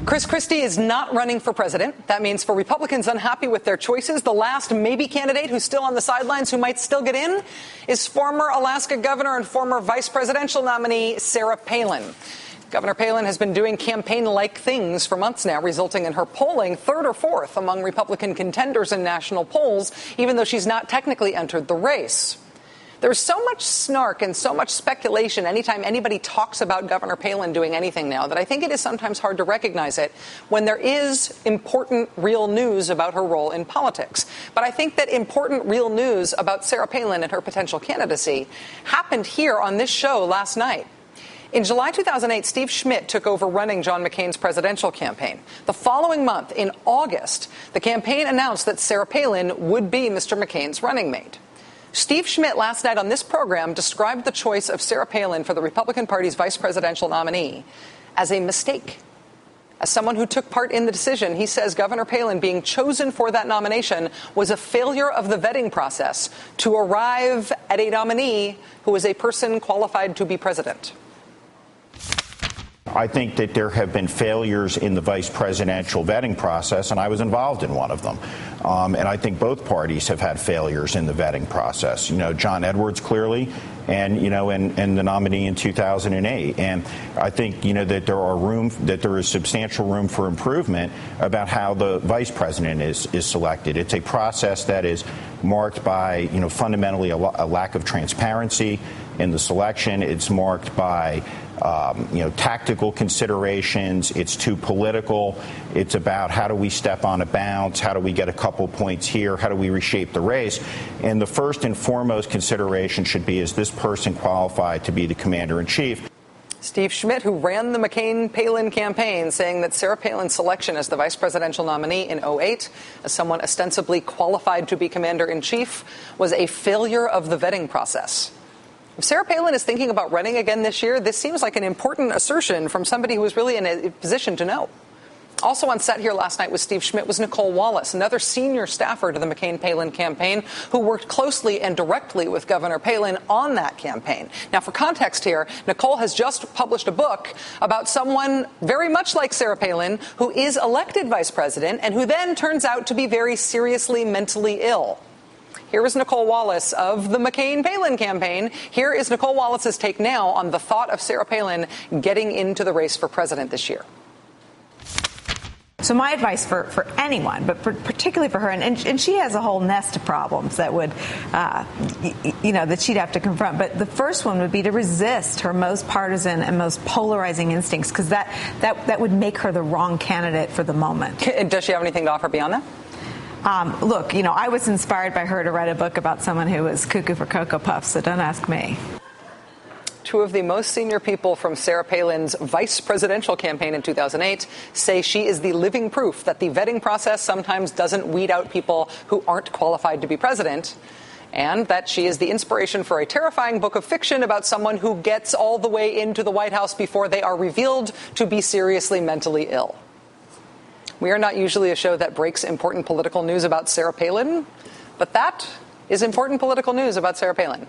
Chris Christie is not running for president. That means for Republicans unhappy with their choices, the last maybe candidate who's still on the sidelines who might still get in is former Alaska governor and former vice presidential nominee Sarah Palin. Governor Palin has been doing campaign-like things for months now, resulting in her polling third or fourth among Republican contenders in national polls, even though she's not technically entered the race. There's so much snark and so much speculation anytime anybody talks about Governor Palin doing anything now that I think it is sometimes hard to recognize it when there is important real news about her role in politics. But I think that important real news about Sarah Palin and her potential candidacy happened here on this show last night. In July 2008, Steve Schmidt took over running John McCain's presidential campaign. The following month, in August, the campaign announced that Sarah Palin would be Mr. McCain's running mate. Steve Schmidt last night on this program described the choice of Sarah Palin for the Republican Party's vice presidential nominee as a mistake. As someone who took part in the decision, he says Governor Palin being chosen for that nomination was a failure of the vetting process to arrive at a nominee who is a person qualified to be president. I think that there have been failures in the vice presidential vetting process, and I was involved in one of them. And I think both parties have had failures in the vetting process. You know, John Edwards clearly, and the nominee in 2008. And I think that there is substantial room for improvement about how the vice president is selected. It's a process that is marked by fundamentally a lack of transparency in the selection. It's marked by tactical considerations. It's too political. It's about how do we step on a bounce? How do we get a couple points here? How do we reshape the race? And the first and foremost consideration should be, is this person qualified to be the commander-in-chief? Steve Schmidt, who ran the McCain-Palin campaign, saying that Sarah Palin's selection as the vice presidential nominee in 2008, as someone ostensibly qualified to be commander-in-chief, was a failure of the vetting process. If Sarah Palin is thinking about running again this year, this seems like an important assertion from somebody who is really in a position to know. Also on set here last night with Steve Schmidt was Nicole Wallace, another senior staffer to the McCain-Palin campaign who worked closely and directly with Governor Palin on that campaign. Now, for context here, Nicole has just published a book about someone very much like Sarah Palin who is elected vice president and who then turns out to be very seriously mentally ill. Here is Nicole Wallace of the McCain-Palin campaign. Here is Nicole Wallace's take now on the thought of Sarah Palin getting into the race for president this year. So my advice for anyone, but particularly for her, and she has a whole nest of problems that would, that she'd have to confront. But the first one would be to resist her most partisan and most polarizing instincts, because that would make her the wrong candidate for the moment. Does she have anything to offer beyond that? Look, I was inspired by her to write a book about someone who was cuckoo for Cocoa Puffs, so don't ask me. Two of the most senior people from Sarah Palin's vice presidential campaign in 2008 say she is the living proof that the vetting process sometimes doesn't weed out people who aren't qualified to be president, and that she is the inspiration for a terrifying book of fiction about someone who gets all the way into the White House before they are revealed to be seriously mentally ill. We are not usually a show that breaks important political news about Sarah Palin, but that is important political news about Sarah Palin.